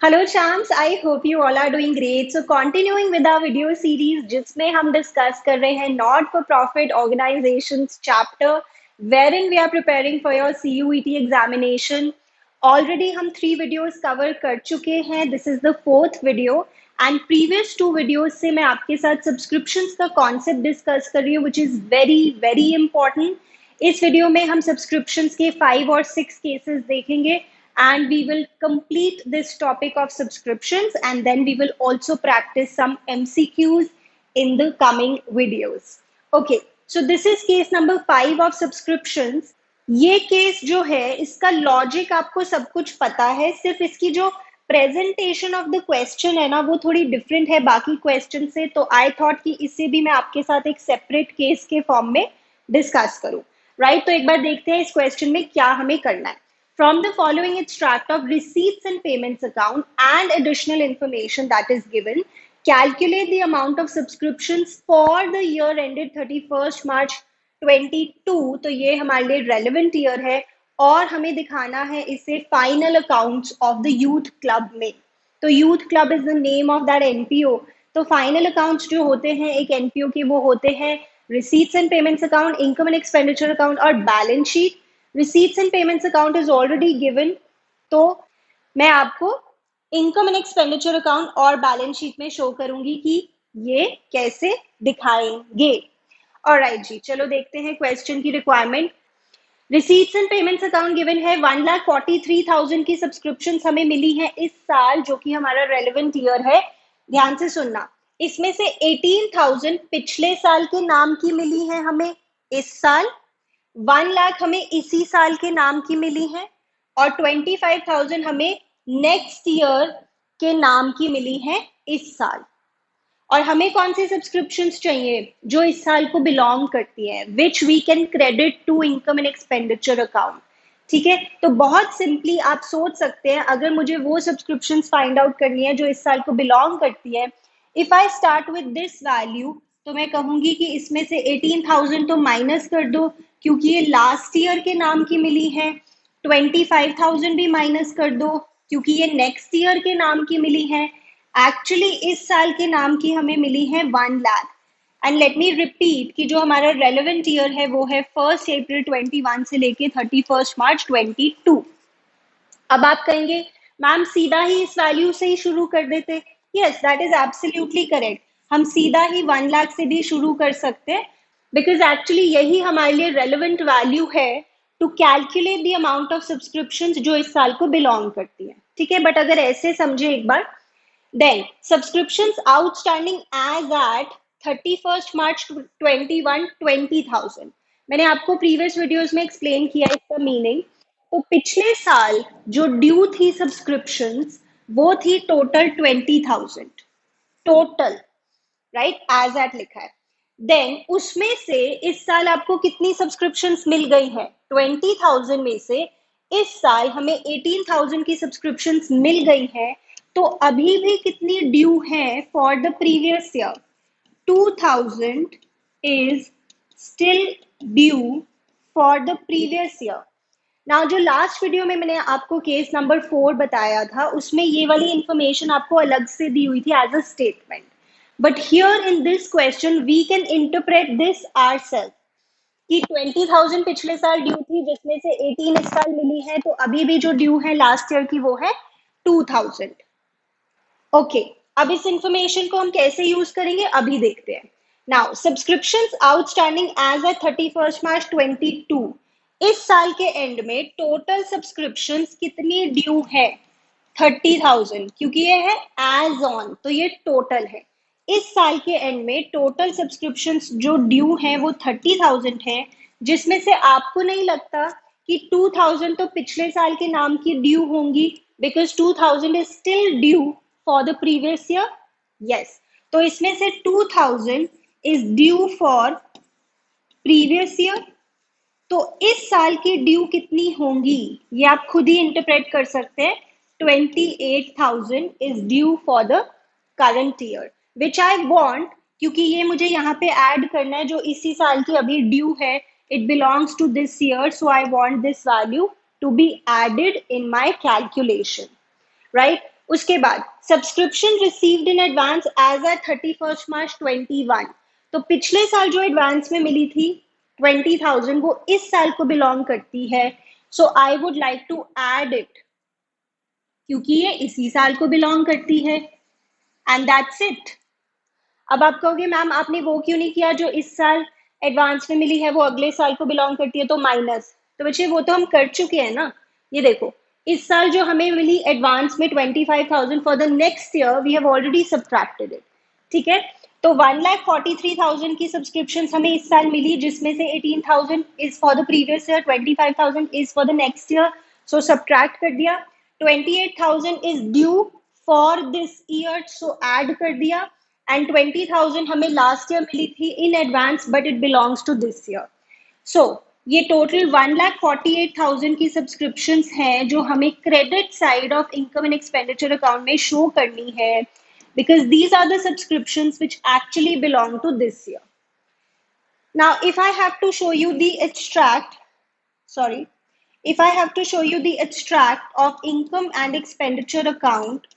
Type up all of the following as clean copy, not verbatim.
Hello champs, I hope you all are doing great. So continuing with our video series जिसमें हम discuss कर रहे हैं not for profit organizations chapter wherein we are preparing for your CUET examination. Already हम 3 videos cover कर चुके हैं. This is the 4th video and previous 2 videos से मैं आपके साथ subscriptions का concept discuss कर रही हूँ which is very important. इस वीडियो में हम सब्सक्रिप्शंस के 5 और 6 केसेस देखेंगे and we will complete this topic of subscriptions and then we will also practice some MCQs in the coming videos. Okay, so this is case number 5 of subscriptions. ये case जो है इसका logic आपको सब कुछ पता है, सिर्फ इसकी जो प्रेजेंटेशन ऑफ द क्वेश्चन है ना वो थोड़ी डिफरेंट है बाकी क्वेश्चन से, तो आई थॉट कि इसे भी मैं आपके साथ एक सेपरेट केस के फॉर्म में डिस्कस करूं. राइट, तो एक बार देखते हैं इस क्वेश्चन में क्या हमें करना है. From the following extract of receipts and payments account and additional information that is given, calculate the amount of subscriptions for the year ended 31st March 22. तो ये हमारे लिए relevant year है और हमें दिखाना है इसे final accounts of the youth club में. तो youth club is the name of that NPO. तो final accounts जो होते हैं एक NPO के वो होते हैं receipts and payments account, income and expenditure account और balance sheet. Receipts and payments account is already given, तो मैं आपको इनकम एंड एक्सपेंडिचर अकाउंट और बैलेंस शीट में शो करूंगी कि ये कैसे दिखाएंगे. ऑलराइट जी, चलो देखते हैं क्वेश्चन की requirement. Receipts and payments account given है 1,43,000 की सब्सक्रिप्शन हमें मिली है इस साल, जो कि हमारा रेलेवेंट ईयर है. ध्यान से सुनना, इसमें से 18,000 पिछले साल के नाम की मिली है हमें इस साल, 1 लाख हमें इसी साल के नाम की मिली है और 25,000 हमें नेक्स्ट ईयर के नाम की मिली है इस साल. और हमें कौन सी सब्सक्रिप्शंस चाहिए जो इस साल को बिलोंग करती है, which we can credit to income and expenditure account. ठीक है, तो बहुत सिंपली आप सोच सकते हैं अगर मुझे वो सब्सक्रिप्शंस फाइंड आउट करनी है जो इस साल को बिलोंग करती है, if I start with this value तो मैं कहूंगी कि इसमें से 18,000 तो माइनस कर दो क्योंकि ये लास्ट ईयर के नाम की मिली है, 25,000 भी माइनस कर दो क्योंकि ये नेक्स्ट ईयर के नाम की मिली है. एक्चुअली इस साल के नाम की हमें मिली है 1 lakh. And let me repeat कि जो हमारा रेलेवेंट ईयर है वो है 1 अप्रैल 21 से लेके 31 मार्च 22. अब आप कहेंगे मैम सीधा ही इस वैल्यू से ही शुरू कर देते. Yes, that is absolutely correct. हम सीधा ही 1 लाख से भी शुरू कर सकते हैं बिकॉज एक्चुअली यही हमारे लिए रेलेवेंट वैल्यू है to calculate the amount of subscriptions जो इस साल को बिलोंग करती है. ठीक है, बट अगर ऐसे समझे एक बार, then subscriptions outstanding as at 31 March 21 20,000. मैंने आपको प्रीवियस वीडियोस में एक्सप्लेन किया इसका मीनिंग. तो पिछले साल जो ड्यू थी सब्सक्रिप्शंस वो थी total 20,000 total, right, as at लिखा है. देन उसमें से इस साल आपको कितनी सब्सक्रिप्शंस मिल गई है, 20,000 में से इस साल हमें 18,000 की सब्सक्रिप्शंस मिल गई है. तो अभी भी कितनी ड्यू है for the previous year, 2,000 is still due for the previous year. Now जो लास्ट वीडियो में मैंने आपको केस नंबर 4 बताया था उसमें ये वाली इंफॉर्मेशन आपको अलग से दी हुई थी as a statement. But here in this question we can interpret this ourselves कि 20,000 पिछले साल ड्यू थी जिसमें से 18 इस साल मिली है, तो अभी भी जो ड्यू है लास्ट ईयर की वो है 2,000. ओके, अब इस इंफॉर्मेशन को हम कैसे यूज करेंगे अभी देखते हैं. Now subscriptions outstanding as at 31 March 22. इस साल के एंड में टोटल सब्सक्रिप्शंस कितनी ड्यू है, 30,000, क्योंकि ये है एज ऑन तो ये टोटल है. इस साल के एंड में टोटल सब्सक्रिप्शंस जो ड्यू हैं वो 30,000 है, जिसमें से आपको नहीं लगता कि 2,000 तो पिछले साल के नाम की ड्यू होंगी because 2,000 is still due for the previous year. Yes, तो इसमें से 2,000 is due for previous year. तो इस साल की ड्यू कितनी होंगी ये आप खुद ही इंटरप्रेट कर सकते हैं. 28,000 is due for the current year which I want, क्योंकि ये मुझे यहाँ पे ऐड करना है जो इसी साल की अभी ड्यू है, it belongs to this year, so I want this value to be added in my calculation. Right, उसके बाद subscription received in advance as at 31 March 2021, तो पिछले साल जो एडवांस में मिली थी 20,000 वो इस साल को बिलोंग करती है. So I would like to add it क्योंकि ये इसी साल को बिलोंग करती है. And that's it. अब आप कहोगे मैम आपने वो क्यों नहीं किया जो इस साल एडवांस में मिली है वो अगले साल को बिलोंग करती है तो माइनस. तो बच्चे वो तो हम कर चुके हैं ना. ये देखो इस साल जो हमें मिली एडवांस में 25,000 for the next year we have already subtracted it. ठीक है. तो 1,43,000 की सब्सक्रिप्शन हमें इस साल मिली जिसमें से 18,000 is for the previous year, 25,000 is for the next year. So subtract कर दिया. 28,000 is due for this year, so add कर दिया. एंड 20,000 हमें लास्ट ईयर मिली थी in advance but it belongs to this year. So ये total 1,48,000 की subscription हैं जो हमें credit side of income and expenditure account में शो करनी है because these are the subscriptions which actually belong to this year. Now if I have to show you the extract, if I have to show you the extract of income and expenditure account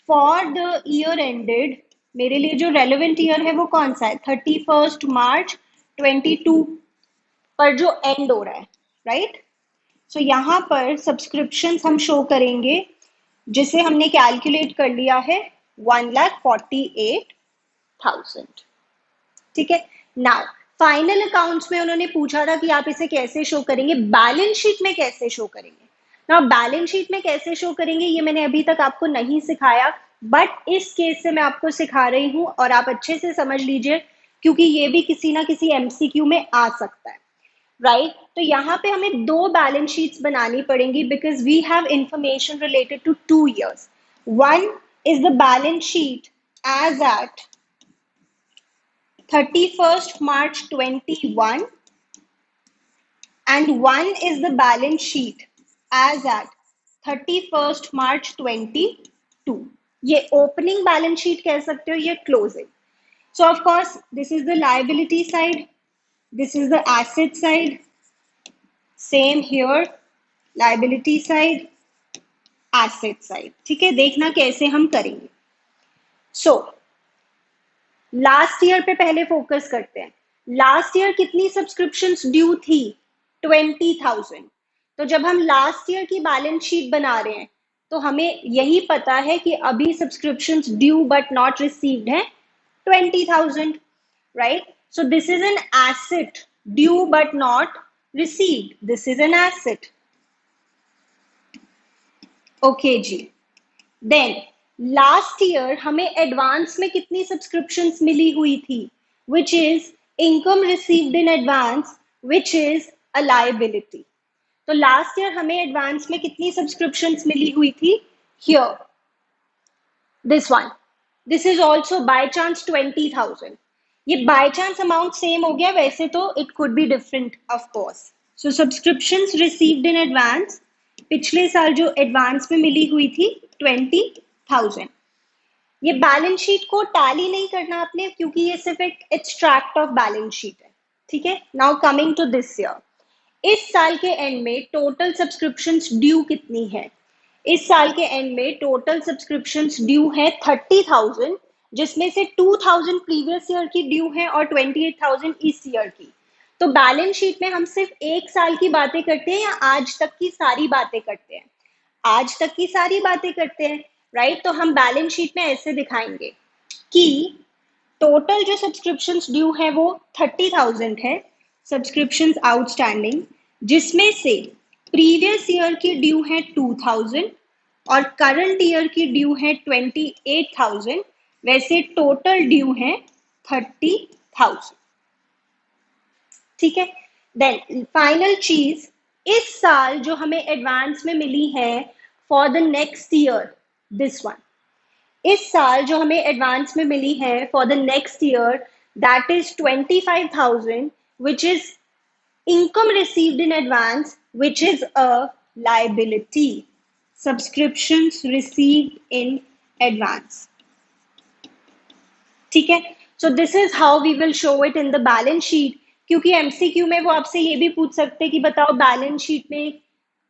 for the year ended, मेरे लिए जो relevant year है वो कौन सा है 31 March 22 पर जो end हो रहा है, right? So यहाँ पर subscriptions हम show करेंगे जिसे हमने कैलकुलेट कर लिया है 1,48,000. ठीक है. नाउ फाइनल अकाउंट्स में उन्होंने पूछा था कि आप इसे कैसे शो करेंगे, बैलेंस शीट में कैसे शो करेंगे. नाउ बैलेंस शीट में कैसे शो करेंगे ये मैंने अभी तक आपको नहीं सिखाया बट इस केस से मैं आपको सिखा रही हूं और आप अच्छे से समझ लीजिए क्योंकि ये भी किसी ना किसी एमसीक्यू में आ सकता है. राइट. तो यहाँ पे हमें दो बैलेंस शीट्स बनानी पड़ेंगी because we have information related to 2 years. One is the balance sheet as at 31st March 21 and one is the balance sheet as at 31st March 22. ये opening balance sheet कह सकते हो, ये closing. So of course this is the liability side, this is the asset side, same here liability side, asset side. ठीक है. देखना कैसे हम करेंगे. सो लास्ट ईयर पे पहले फोकस करते हैं. लास्ट ईयर कितनी सब्सक्रिप्शंस ड्यू थी 20,000. तो जब हम लास्ट ईयर की बैलेंस शीट बना रहे हैं तो हमें यही पता है कि अभी subscriptions due but not received है 20,000. Right. So this is an asset due but not received. This is an asset. Okay जी. देन लास्ट ईयर हमें एडवांस में कितनी सब्सक्रिप्शंस मिली हुई थी which is income received in advance which is a liability. तो last year हमें advance में कितनी सब्सक्रिप्शंस मिली हुई थी here this one. This is also by chance 20,000. ये बाय चांस अमाउंट सेम हो गया, वैसे तो it could be different of course. So subscriptions received in advance पिछले साल जो एडवांस में मिली हुई थी 20,000. ये बैलेंस शीट को टैली नहीं करना आपने क्योंकि ये सिर्फ एक एक्सट्रैक्ट ऑफ बैलेंस शीट है. ठीक है. Now coming to this year. इस साल के एंड में टोटल सब्सक्रिप्शंस ड्यू कितनी है. इस साल के एंड में टोटल सब्सक्रिप्शंस ड्यू है 30,000 जिसमें से 2,000 प्रीवियस ईयर की ड्यू है और 28,000 इस ईयर की. तो बैलेंस शीट में हम सिर्फ एक साल की बातें करते हैं या आज तक की सारी बातें करते हैं. आज तक की सारी बातें करते हैं. राइट. तो हम बैलेंस शीट में ऐसे दिखाएंगे कि टोटल जो सब्सक्रिप्शंस ड्यू है वो 30,000 है सब्सक्रिप्शंस आउटस्टैंडिंग जिसमें से प्रीवियस ईयर की ड्यू है 2,000 और करंट ईयर की ड्यू है 28,000. वैसे टोटल ड्यू है 30,000. ठीक है. देन फाइनल चीज इस साल जो हमें एडवांस में मिली है for the next year this one. इस साल जो हमें एडवांस में मिली है for the next year that is 25,000 which is income received in advance which is a liability. Subscriptions received in advance. ठीक है. So this is how we will show it in the balance sheet क्योंकि MCQ में वो आपसे ये भी पूछ सकते हैं कि बताओ बैलेंस शीट में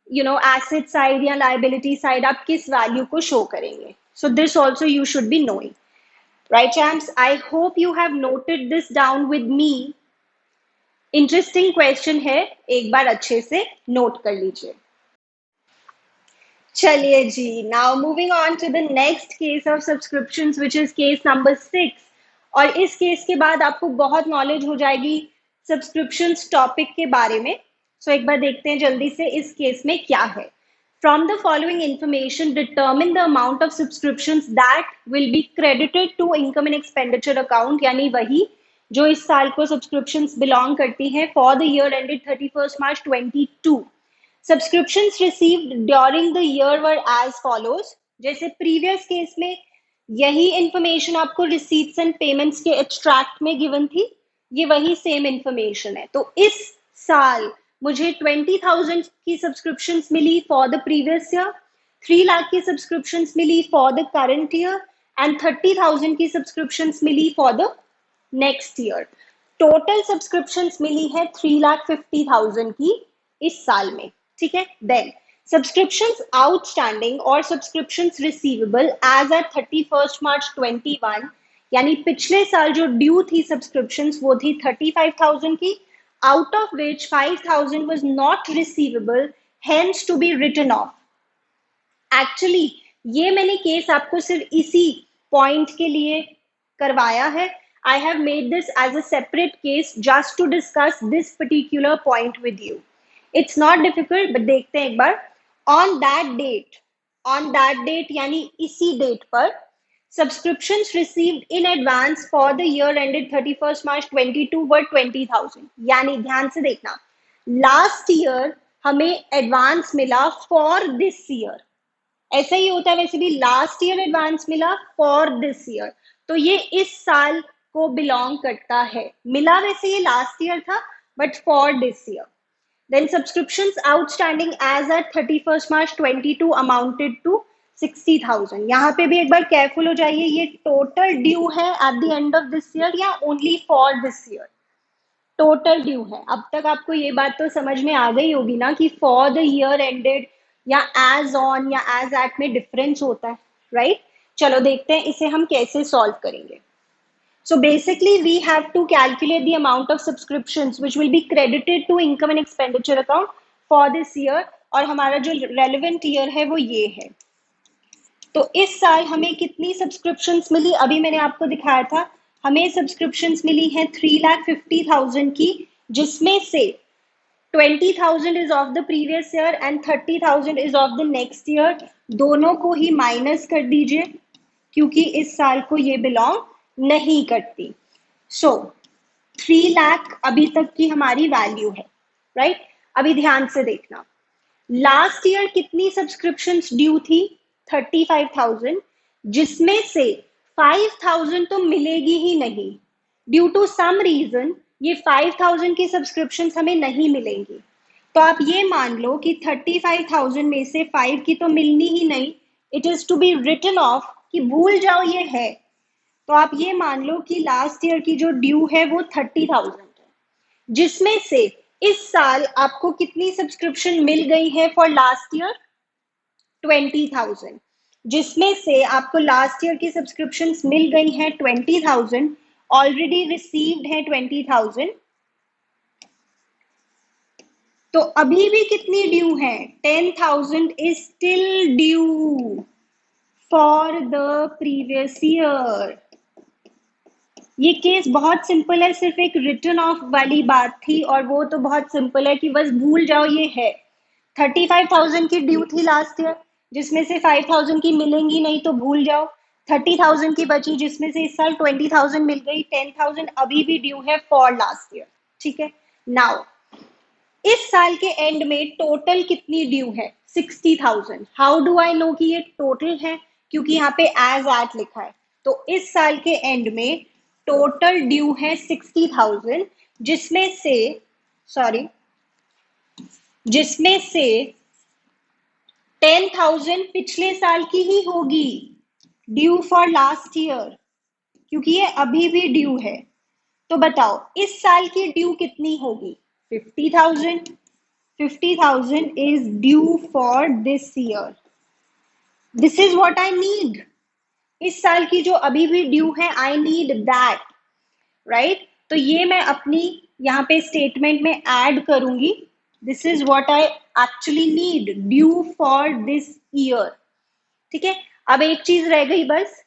एसेट साइड या लायबिलिटी साइड आप किस वैल्यू को शो करेंगे. So this also you should be knowing. Right, champs? I hope you have noted this down with me. Interesting question है, एक बार अच्छे से नोट कर लीजिए. चलिए जी, now moving on to the next case of subscriptions which is case number 6. और इस केस के बाद आपको बहुत नॉलेज हो जाएगी सब्सक्रिप्शंस टॉपिक के बारे में. सो एक बार देखते हैं जल्दी से इस केस में क्या है. From the following information, determine the amount of subscriptions that will be credited to income and expenditure account, यानी वही जो इस साल को सब्सक्रिप्शंस बिलोंग करती हैं for the year ended 31 March 22. Subscriptions received during the year were as follows. जैसे previous case में यही इंफॉर्मेशन आपको रिसीट्स एंड पेमेंट्स के एक्सट्रैक्ट में गिवन थी, ये वही सेम इंफॉर्मेशन है. तो इस साल मुझे 20,000 की सब्सक्रिप्शंस मिली for the previous year, 3 lakh की सब्सक्रिप्शंस मिली for the current year and 30,000 की सब्सक्रिप्शंस मिली for the next year. Total subscriptions मिली है 3,50,000 की इस साल में. ठीक है. देन सब्सक्रिप्शंस आउटस्टैंडिंग और subscriptions receivable as at 31 March 21, यानी पिछले साल जो ड्यू थी सब्सक्रिप्शंस वो थी 35,000 की, out of which 5,000 was not receivable, hence to be written off. Actually, ये मैंने केस आपको सिर्फ इसी पॉइंट के लिए करवाया है. I have made this as a separate case just to discuss this particular point with you. It's not difficult, but देखते हैं एक बार. On that date यानी इसी डेट पर subscriptions received in advance for the year ended 31st March 22 were 20,000. यानी ध्यान से देखना, लास्ट ईयर हमें एडवांस मिला फॉर दिस ईयर. ऐसा ही होता है वैसे भी, लास्ट ईयर एडवांस मिला फॉर दिस ईयर, तो ये इस साल को बिलोंग करता है. मिला वैसे ये लास्ट ईयर था, but for this year. Then subscriptions outstanding as at 31st March 22 amounted to 60,000. यहाँ पे भी एक बार केयरफुल हो जाइए, ये टोटल ड्यू है at the end of this year या only for this year? Total due है. अब तक आपको ये बात तो समझ में आ गई होगी ना कि फॉर द ईयर एंडेड या एज ऑन या एज एट में डिफरेंस होता है, राइट? चलो देखते हैं इसे हम कैसे सॉल्व करेंगे. So basically we have to calculate the amount of subscriptions which will be credited to income and expenditure account for this year, और हमारा जो relevant year है वो ये है. तो इस साल हमें कितनी सब्सक्रिप्शंस मिली? अभी मैंने आपको दिखाया था, हमें सब्सक्रिप्शंस मिली हैं 3,50,000 की, जिसमें से 20,000 is of the previous year and 30,000 is of the next year. दोनों को ही माइनस कर दीजिए क्योंकि इस साल को ये बिलोंग नहीं करती. सो 3 लाख अभी तक की हमारी वैल्यू है, राइट? अभी ध्यान से देखना, लास्ट ईयर कितनी सब्सक्रिप्शंस ड्यू थी? 35,000, जिसमें से 5,000 तो मिलेगी ही नहीं. ड्यू टू सम रीजन ये 5,000 की सब्सक्रिप्शंस हमें नहीं मिलेंगी. तो आप ये मान लो कि 35,000 में से 5 की तो मिलनी ही नहीं, it is to be written off, कि भूल जाओ ये है. तो आप ये मान लो कि लास्ट ईयर की जो ड्यू है वो 30,000 है, जिसमें से इस साल आपको कितनी सब्सक्रिप्शन मिल गई है फॉर लास्ट ईयर? 20,000, जिसमें से आपको लास्ट ईयर की सब्सक्रिप्शंस मिल गई हैं 20,000, ऑलरेडी रिसीव्ड है 20,000. तो अभी भी कितनी ड्यू है? 10,000 is still due for the previous year. ये केस बहुत सिंपल है, सिर्फ एक रिटर्न ऑफ वाली बात थी, और वो तो बहुत सिंपल है कि बस भूल जाओ ये है. 35,000 की ड्यू थी लास्ट ईयर, जिसमें से 5,000 की मिलेंगी नहीं तो भूल जाओ. 30,000 की बची, जिसमें से इस साल 20,000 मिल गई. 10,000 अभी भी ड्यू है फॉर लास्ट ईयर. ठीक है. नाउ इस साल के एंड में टोटल कितनी ड्यू है? 60,000. हाउ डू आई नो कि ये टोटल है? क्योंकि यहाँ पे एज एट लिखा है. तो इस साल के एंड में टोटल ड्यू है 60,000, जिसमें से 10,000 पिछले साल की ही होगी, ड्यू फॉर लास्ट ईयर, क्योंकि ये अभी भी ड्यू है. तो बताओ इस साल की ड्यू कितनी होगी? 50,000. 50,000 is due for this year. This is what I need. इस साल की जो अभी भी ड्यू है, आई नीड दैट, राइट? तो ये मैं अपनी यहाँ पे स्टेटमेंट में ऐड करूंगी, this is what I actually need due for this year. ठीक है, अब एक चीज रह गई बस,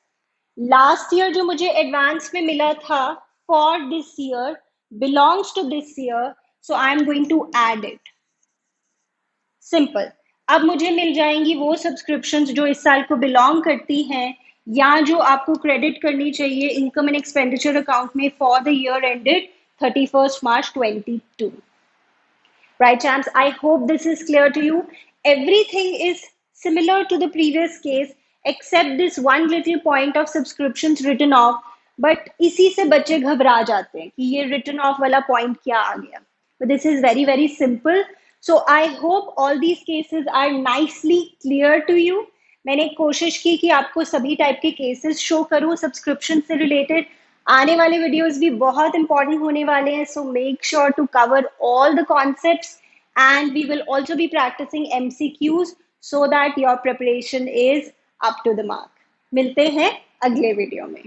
लास्ट ईयर जो मुझे एडवांस में मिला था for this year belongs to this year, so I am going to add it, simple. अब मुझे मिल जाएंगी वो सब्सक्रिप्शंस जो इस साल को बिलोंग करती हैं, या जो आपको क्रेडिट करनी चाहिए इनकम एंड एक्सपेंडिचर अकाउंट में for the year ended 31st March 22। Right, champs? I hope this is clear to you. Everything is similar to the previous case, except this one little point of subscriptions written off. But इसी से बच्चे घबरा जाते हैं कि ये written off वाला point क्या आ गया. But this is very, very simple. So I hope all these cases are nicely clear to you. मैंने कोशिश की कि आपको सभी टाइप के केसेस शो करूं सब्सक्रिप्शन से रिलेटेड। आने वाले वीडियोस भी बहुत इंपॉर्टेंट होने वाले हैं, so make sure to cover all the concepts and we will also be practicing MCQs so that your preparation is up to the mark. मिलते हैं अगले वीडियो में।